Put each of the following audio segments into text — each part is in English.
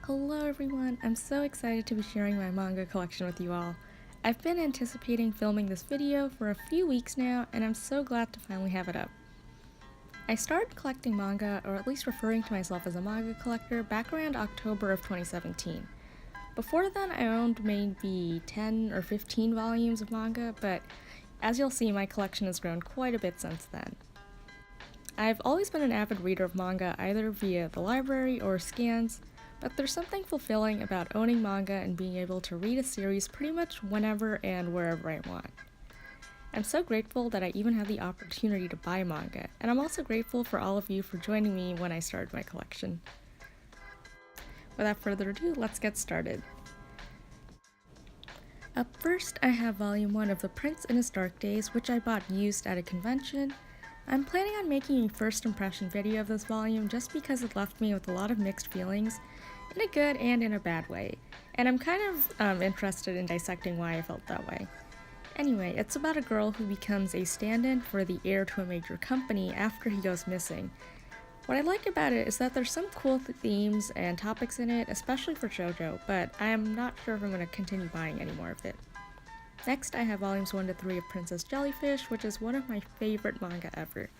Hello everyone, I'm so excited to be sharing my manga collection with you all. I've been anticipating filming this video for a few weeks now, and I'm so glad to finally have it up. I started collecting manga, or at least referring to myself as a manga collector, back around October of 2017. Before then, I owned maybe 10 or 15 volumes of manga, but as you'll see, my collection has grown quite a bit since then. I've always been an avid reader of manga, either via the library or scans, but there's something fulfilling about owning manga and being able to read a series pretty much whenever and wherever I want. I'm so grateful that I even have the opportunity to buy manga, and I'm also grateful for all of you for joining me when I started my collection. Without further ado, let's get started. Up first, I have Volume 1 of The Prince in His Dark Days, which I bought used at a convention. I'm planning on making a first impression video of this volume just because it left me with a lot of mixed feelings, in a good and in a bad way, and I'm kind of interested in dissecting why I felt that way. Anyway, it's about a girl who becomes a stand-in for the heir to a major company after he goes missing. What I like about it is that there's some cool themes and topics in it, especially for shoujo, but I am not sure if I'm going to continue buying any more of it. Next, I have volumes 1 to 3 of Princess Jellyfish, which is one of my favorite manga ever.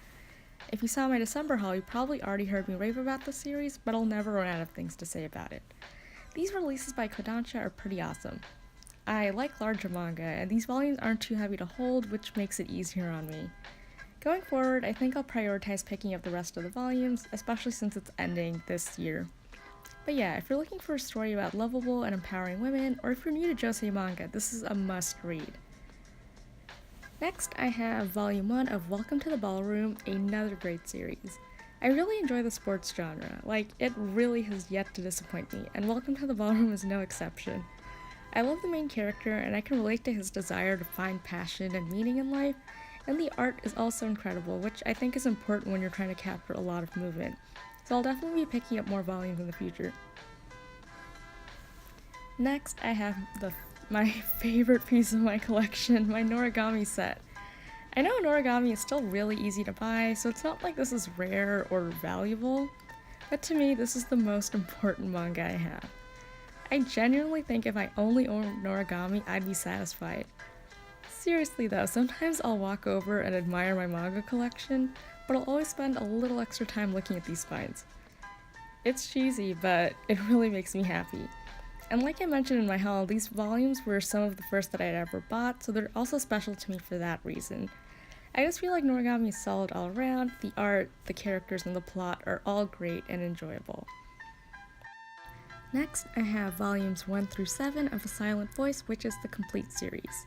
If you saw my December haul, you probably already heard me rave about the series, but I'll never run out of things to say about it. These releases by Kodansha are pretty awesome. I like larger manga, and these volumes aren't too heavy to hold, which makes it easier on me. Going forward, I think I'll prioritize picking up the rest of the volumes, especially since it's ending this year. But yeah, if you're looking for a story about lovable and empowering women, or if you're new to josei manga, this is a must-read. Next, I have Volume 1 of Welcome to the Ballroom, another great series. I really enjoy the sports genre, it really has yet to disappoint me, and Welcome to the Ballroom is no exception. I love the main character, and I can relate to his desire to find passion and meaning in life, and the art is also incredible, which I think is important when you're trying to capture a lot of movement. So I'll definitely be picking up more volumes in the future. Next, I have my favorite piece of my collection, my Noragami set. I know Noragami is still really easy to buy, so it's not like this is rare or valuable, but to me, this is the most important manga I have. I genuinely think if I only owned Noragami, I'd be satisfied. Seriously though, sometimes I'll walk over and admire my manga collection, but I'll always spend a little extra time looking at these spines. It's cheesy, but it really makes me happy. And like I mentioned in my haul, these volumes were some of the first that I'd ever bought, so they're also special to me for that reason. I just feel like Noragami is solid all around. The art, the characters, and the plot are all great and enjoyable. Next, I have volumes 1 through 7 of A Silent Voice, which is the complete series.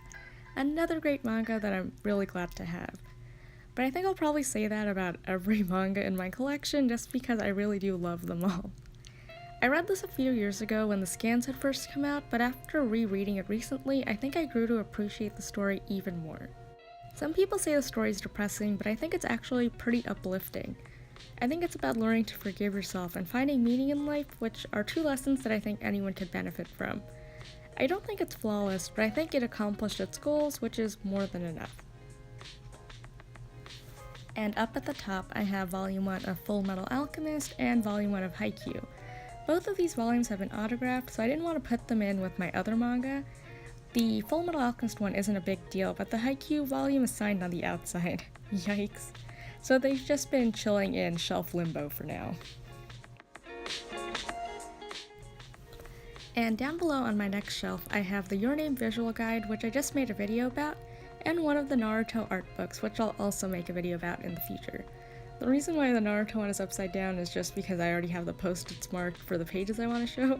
Another great manga that I'm really glad to have. But I think I'll probably say that about every manga in my collection just because I really do love them all. I read this a few years ago when the scans had first come out, but after rereading it recently, I think I grew to appreciate the story even more. Some people say the story is depressing, but I think it's actually pretty uplifting. I think it's about learning to forgive yourself and finding meaning in life, which are two lessons that I think anyone could benefit from. I don't think it's flawless, but I think it accomplished its goals, which is more than enough. And up at the top, I have Volume 1 of Full Metal Alchemist and Volume 1 of Haikyuu. Both of these volumes have been autographed, so I didn't want to put them in with my other manga. The Full Metal Alchemist one isn't a big deal, but the Haikyuu volume is signed on the outside. Yikes. So they've just been chilling in shelf limbo for now. And down below on my next shelf, I have the Your Name visual guide, which I just made a video about, and one of the Naruto art books, which I'll also make a video about in the future. The reason why the Naruto one is upside down is just because I already have the post-its marked for the pages I want to show.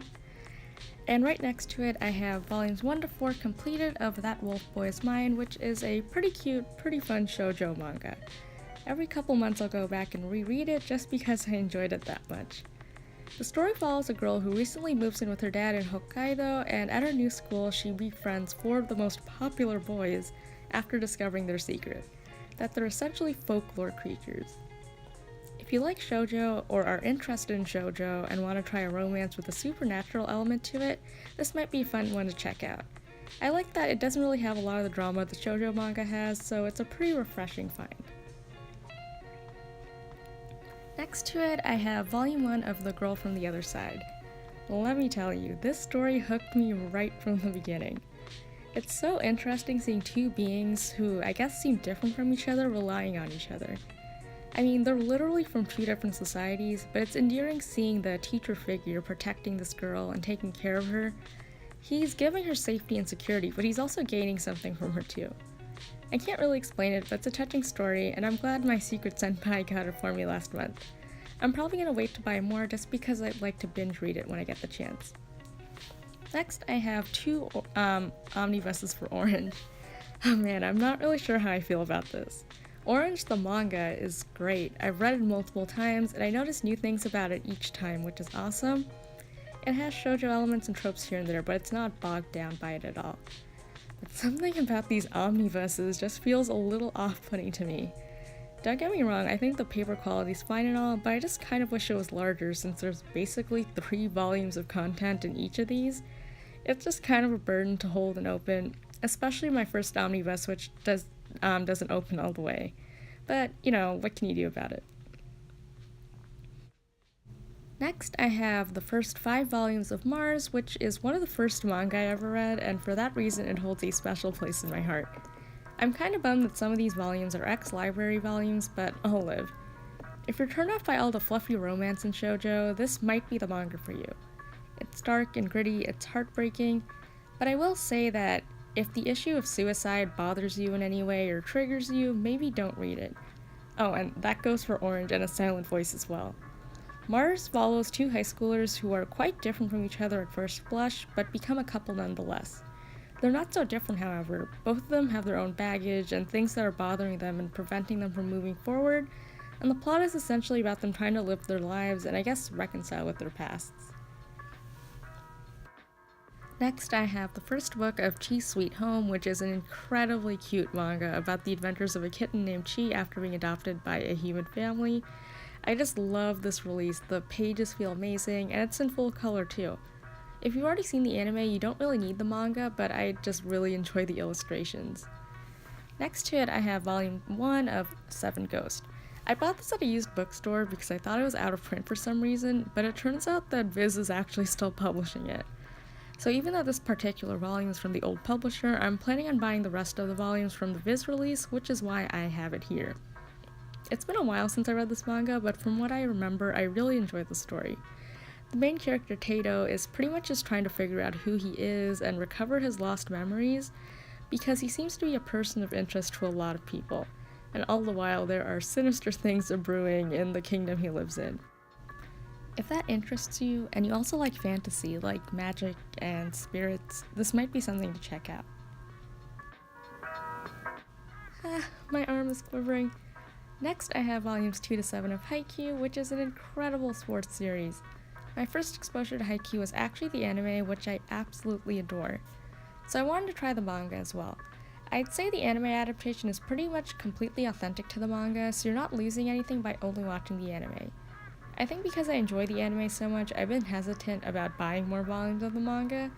And right next to it, I have volumes 1 to 4 completed of That Wolf Boy Is Mine, which is a pretty cute, pretty fun shoujo manga. Every couple months I'll go back and reread it just because I enjoyed it that much. The story follows a girl who recently moves in with her dad in Hokkaido, and at her new school she befriends 4 of the most popular boys after discovering their secret, that they're essentially folklore creatures. If you like shoujo or are interested in shoujo and want to try a romance with a supernatural element to it, this might be a fun one to check out. I like that it doesn't really have a lot of the drama the shoujo manga has, so it's a pretty refreshing find. Next to it, I have Volume 1 of The Girl from the Other Side. Let me tell you, this story hooked me right from the beginning. It's so interesting seeing two beings who I guess seem different from each other relying on each other. I mean, they're literally from two different societies, but it's endearing seeing the teacher figure protecting this girl and taking care of her. He's giving her safety and security, but he's also gaining something from her too. I can't really explain it, but it's a touching story, and I'm glad my secret senpai got it for me last month. I'm probably gonna wait to buy more just because I'd like to binge read it when I get the chance. Next, I have two omnibuses for Orange. Oh man, I'm not really sure how I feel about this. Orange, the manga, is great. I've read it multiple times, and I notice new things about it each time, which is awesome. It has shoujo elements and tropes here and there, but it's not bogged down by it at all. But something about these omnibuses just feels a little off-putting to me. Don't get me wrong, I think the paper quality is fine and all, but I just kind of wish it was larger since there's basically 3 volumes of content in each of these. It's just kind of a burden to hold and open, especially my first omnibus, which doesn't open all the way. But, you know, what can you do about it? Next, I have the first 5 volumes of Mars, which is one of the first manga I ever read, and for that reason it holds a special place in my heart. I'm kind of bummed that some of these volumes are ex-library volumes, but I'll live. If you're turned off by all the fluffy romance in shoujo, this might be the manga for you. It's dark and gritty, it's heartbreaking, but I will say that if the issue of suicide bothers you in any way or triggers you, maybe don't read it. Oh, and that goes for Orange and A Silent Voice as well. Mars follows 2 high schoolers who are quite different from each other at first blush, but become a couple nonetheless. They're not so different, however. Both of them have their own baggage and things that are bothering them and preventing them from moving forward, and the plot is essentially about them trying to live their lives and I guess reconcile with their pasts. Next, I have the first book of Chi's Sweet Home, which is an incredibly cute manga about the adventures of a kitten named Chi after being adopted by a human family. I just love this release, the pages feel amazing, and it's in full color too. If you've already seen the anime, you don't really need the manga, but I just really enjoy the illustrations. Next to it, I have volume 1 of 7 Ghost. I bought this at a used bookstore because I thought it was out of print for some reason, but it turns out that Viz is actually still publishing it. So even though this particular volume is from the old publisher, I'm planning on buying the rest of the volumes from the Viz release, which is why I have it here. It's been a while since I read this manga, but from what I remember, I really enjoyed the story. The main character, Tato, is pretty much just trying to figure out who he is and recover his lost memories, because he seems to be a person of interest to a lot of people, and all the while there are sinister things brewing in the kingdom he lives in. If that interests you, and you also like fantasy, like magic and spirits, this might be something to check out. My arm is quivering. Next, I have volumes 2 to 7 of Haikyuu, which is an incredible sports series. My first exposure to Haikyuu was actually the anime, which I absolutely adore. So I wanted to try the manga as well. I'd say the anime adaptation is pretty much completely authentic to the manga, so you're not losing anything by only watching the anime. I think because I enjoy the anime so much, I've been hesitant about buying more volumes of the manga.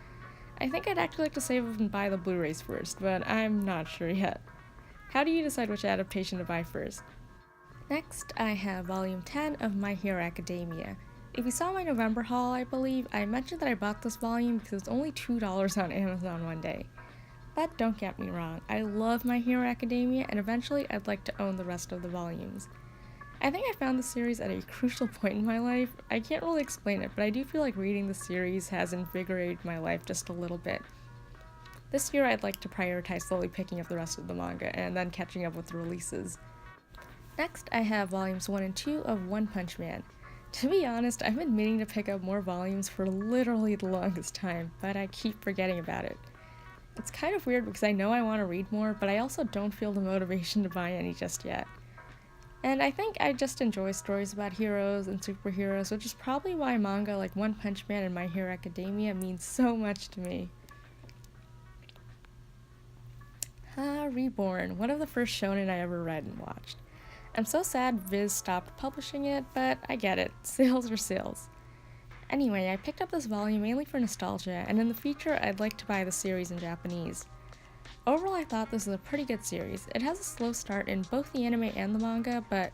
I think I'd actually like to save up and buy the Blu-rays first, but I'm not sure yet. How do you decide which adaptation to buy first? Next, I have volume 10 of My Hero Academia. If you saw my November haul, I believe, I mentioned that I bought this volume because it was only $2 on Amazon one day. But don't get me wrong, I love My Hero Academia, and eventually I'd like to own the rest of the volumes. I think I found the series at a crucial point in my life. I can't really explain it, but I do feel like reading the series has invigorated my life just a little bit. This year I'd like to prioritize slowly picking up the rest of the manga and then catching up with the releases. Next, I have volumes 1 and 2 of One Punch Man. To be honest, I've been meaning to pick up more volumes for literally the longest time, but I keep forgetting about it. It's kind of weird because I know I want to read more, but I also don't feel the motivation to buy any just yet. And I think I just enjoy stories about heroes and superheroes, which is probably why manga like One Punch Man and My Hero Academia means so much to me. Reborn, one of the first shonen I ever read and watched. I'm so sad Viz stopped publishing it, but I get it. Sales are sales. Anyway, I picked up this volume mainly for nostalgia, and in the future I'd like to buy the series in Japanese. Overall, I thought this was a pretty good series. It has a slow start in both the anime and the manga, but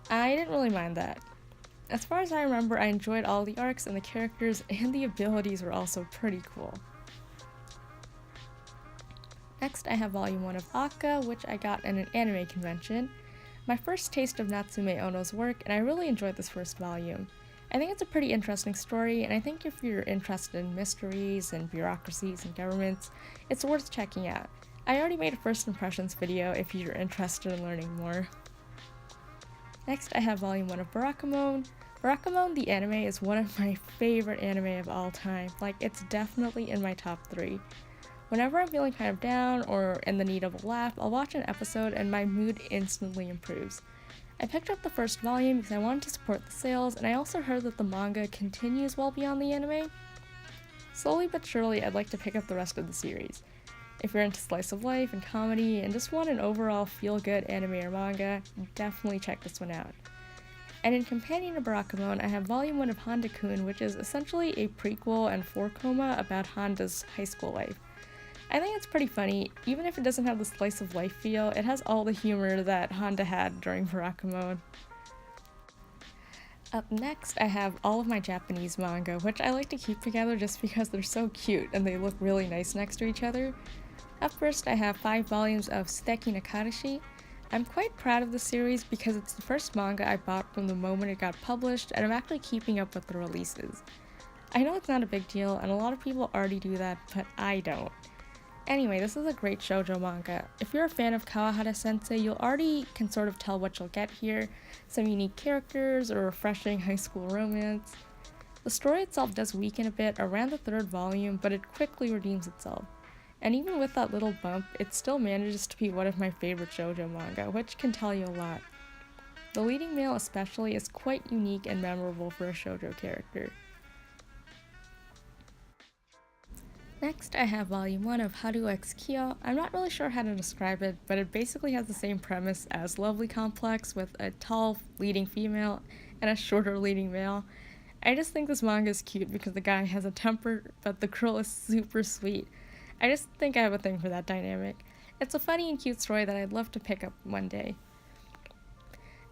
I didn't really mind that. As far as I remember, I enjoyed all the arcs and the characters, and the abilities were also pretty cool. Next, I have Volume 1 of Akka, which I got at an anime convention. My first taste of Natsume Ono's work, and I really enjoyed this first volume. I think it's a pretty interesting story, and I think if you're interested in mysteries and bureaucracies and governments, it's worth checking out. I already made a first impressions video if you're interested in learning more. Next, I have Volume 1 of Barakamon. Barakamon the anime is one of my favorite anime of all time. Like, it's definitely in my top 3. Whenever I'm feeling kind of down or in the need of a laugh, I'll watch an episode and my mood instantly improves. I picked up the first volume because I wanted to support the sales, and I also heard that the manga continues well beyond the anime. Slowly but surely, I'd like to pick up the rest of the series. If you're into slice of life and comedy and just want an overall feel-good anime or manga, definitely check this one out. And in companion to Barakamon, I have Volume 1 of Handa-kun, which is essentially a prequel and 4-coma about Handa's high school life. I think it's pretty funny. Even if it doesn't have the slice of life feel, it has all the humor that Handa had during Barakamon. Up next, I have all of my Japanese manga, which I like to keep together just because they're so cute and they look really nice next to each other. Up first, I have 5 volumes of Suteki no Karashi. I'm quite proud of the series because it's the first manga I bought from the moment it got published, and I'm actually keeping up with the releases. I know it's not a big deal, and a lot of people already do that, but I don't. Anyway, this is a great shoujo manga. If you're a fan of Kawahara-sensei, you'll already can sort of tell what you'll get here. Some unique characters, a refreshing high school romance. The story itself does weaken a bit around the 3rd volume, but it quickly redeems itself. And even with that little bump, it still manages to be one of my favorite shoujo manga, which can tell you a lot. The leading male especially is quite unique and memorable for a shoujo character. Next, I have Volume 1 of Haru x Kyo. I'm not really sure how to describe it, but it basically has the same premise as Lovely Complex with a tall leading female and a shorter leading male. I just think this manga is cute because the guy has a temper, but the girl is super sweet. I just think I have a thing for that dynamic. It's a funny and cute story that I'd love to pick up one day.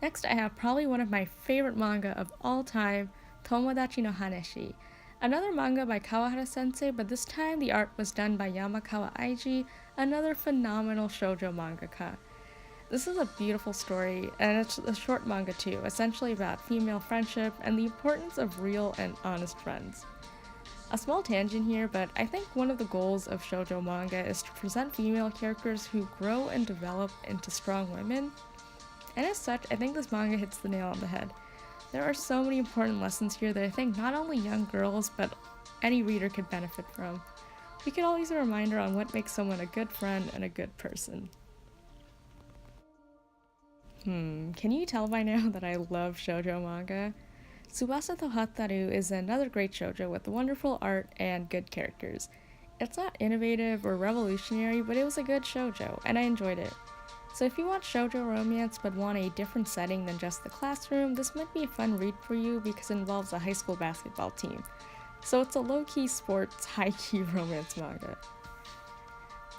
Next, I have probably one of my favorite manga of all time, Tomodachi no Haneshi. Another manga by Kawahara-sensei, but this time the art was done by Yamakawa Eiji, another phenomenal shoujo mangaka. This is a beautiful story, and it's a short manga too, essentially about female friendship and the importance of real and honest friends. A small tangent here, but I think one of the goals of shoujo manga is to present female characters who grow and develop into strong women. And as such, I think this manga hits the nail on the head. There are so many important lessons here that I think not only young girls, but any reader could benefit from. We could all use a reminder on what makes someone a good friend and a good person. Can you tell by now that I love shoujo manga? Tsubasa to Hataru is another great shoujo with wonderful art and good characters. It's not innovative or revolutionary, but it was a good shoujo, and I enjoyed it. So if you want shoujo romance but want a different setting than just the classroom, this might be a fun read for you because it involves a high school basketball team. So it's a low-key sports, high-key romance manga.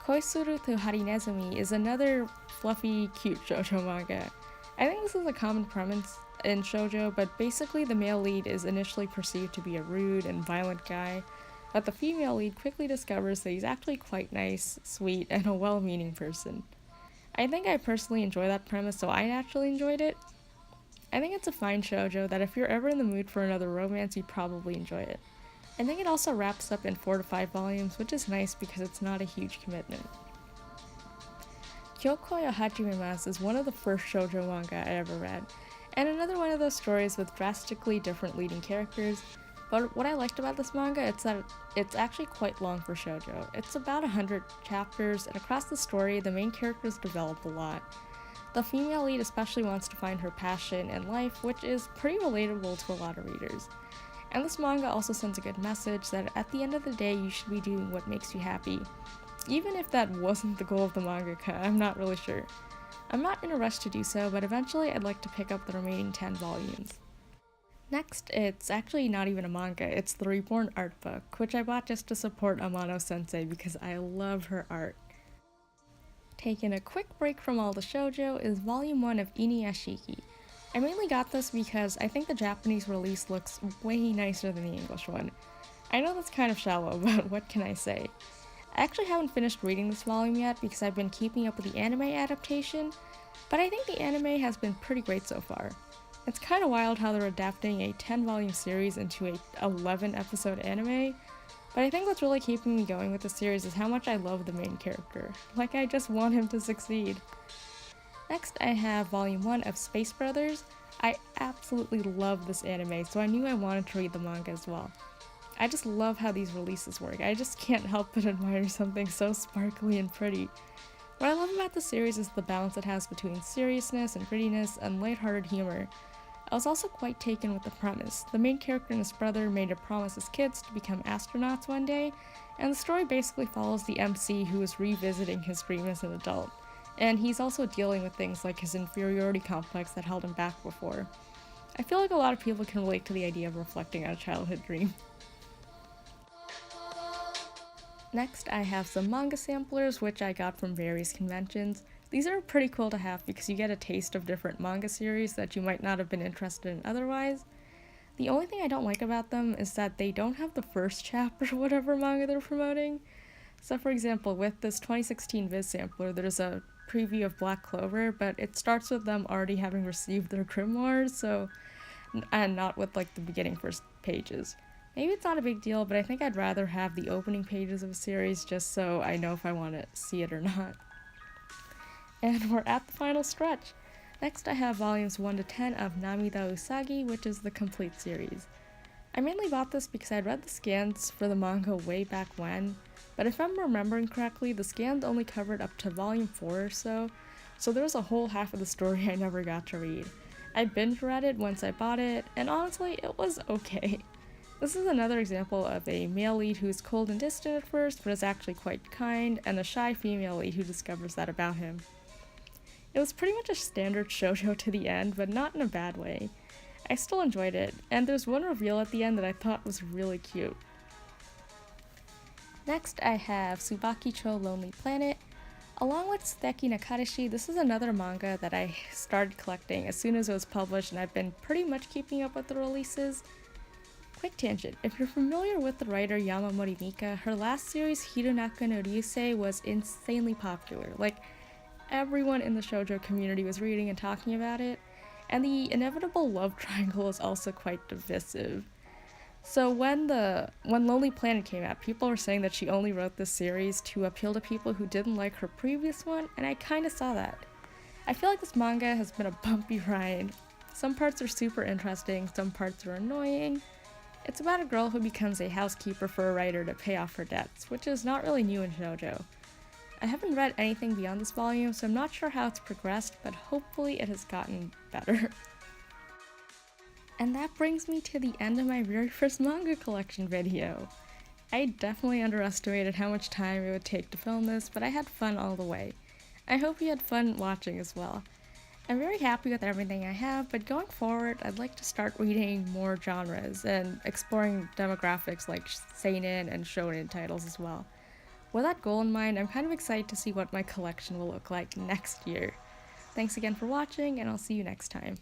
Koisuru to Harinezumi is another fluffy, cute shoujo manga. I think this is a common premise in shoujo, but basically the male lead is initially perceived to be a rude and violent guy, but the female lead quickly discovers that he's actually quite nice, sweet, and a well-meaning person. I think I personally enjoy that premise, so I naturally enjoyed it. I think it's a fine shoujo that if you're ever in the mood for another romance, you'd probably enjoy it. I think it also wraps up in 4 to 5 volumes, which is nice because it's not a huge commitment. Kyoko yo Hajimemasu is one of the first shoujo manga I ever read, and another one of those stories with drastically different leading characters. But what I liked about this manga is that it's actually quite long for shoujo. It's about 100 chapters, and across the story, the main characters develop a lot. The female lead especially wants to find her passion in life, which is pretty relatable to a lot of readers. And this manga also sends a good message that at the end of the day, you should be doing what makes you happy. Even if that wasn't the goal of the mangaka, I'm not really sure. I'm not in a rush to do so, but eventually I'd like to pick up the remaining 10 volumes. Next, it's actually not even a manga, it's the Reborn art book, which I bought just to support Amano-sensei because I love her art. Taking a quick break from all the shoujo is Volume 1 of Inuyashiki. I mainly got this because I think the Japanese release looks way nicer than the English one. I know that's kind of shallow, but what can I say? I actually haven't finished reading this volume yet because I've been keeping up with the anime adaptation, but I think the anime has been pretty great so far. It's kind of wild how they're adapting a 10-volume series into a 11-episode anime, but I think what's really keeping me going with the series is how much I love the main character. Like, I just want him to succeed. Next, I have Volume 1 of Space Brothers. I absolutely love this anime, so I knew I wanted to read the manga as well. I just love how these releases work. I just can't help but admire something so sparkly and pretty. What I love about the series is the balance it has between seriousness and grittiness and lighthearted humor. I was also quite taken with the premise. The main character and his brother made a promise as kids to become astronauts one day, and the story basically follows the MC who is revisiting his dream as an adult. And he's also dealing with things like his inferiority complex that held him back before. I feel like a lot of people can relate to the idea of reflecting on a childhood dream. Next, I have some manga samplers, which I got from various conventions. These are pretty cool to have because you get a taste of different manga series that you might not have been interested in otherwise. The only thing I don't like about them is that they don't have the first chapter of whatever manga they're promoting. So for example, with this 2016 Viz sampler, there's a preview of Black Clover, but it starts with them already having received their grimoires, and not with like the beginning first pages. Maybe it's not a big deal, but I think I'd rather have the opening pages of a series just so I know if I want to see it or not. And we're at the final stretch. Next I have volumes 1 to 10 of Namida Usagi, which is the complete series. I mainly bought this because I'd read the scans for the manga way back when, but if I'm remembering correctly, the scans only covered up to volume 4 or so there was a whole half of the story I never got to read. I binge read it once I bought it, and honestly, it was okay. This is another example of a male lead who's cold and distant at first, but is actually quite kind, and a shy female lead who discovers that about him. It was pretty much a standard shoujo to the end, but not in a bad way. I still enjoyed it, and there's one reveal at the end that I thought was really cute. Next, I have Tsubaki-cho Lonely Planet. Along with Suteki no Kareshi, this is another manga that I started collecting as soon as it was published, and I've been pretty much keeping up with the releases. Quick tangent, if you're familiar with the writer Yamamori Mika, her last series, Hirunaka no Ryusei, was insanely popular. Like, everyone in the shoujo community was reading and talking about it, and the inevitable love triangle is also quite divisive. So when Lonely Planet came out, people were saying that she only wrote this series to appeal to people who didn't like her previous one, and I kinda saw that. I feel like this manga has been a bumpy ride. Some parts are super interesting, some parts are annoying. It's about a girl who becomes a housekeeper for a writer to pay off her debts, which is not really new in shoujo. I haven't read anything beyond this volume, so I'm not sure how it's progressed, but hopefully it has gotten better. And that brings me to the end of my very first manga collection video. I definitely underestimated how much time it would take to film this, but I had fun all the way. I hope you had fun watching as well. I'm very happy with everything I have, but going forward, I'd like to start reading more genres and exploring demographics like seinen and shonen titles as well. With that goal in mind, I'm kind of excited to see what my collection will look like next year. Thanks again for watching, and I'll see you next time.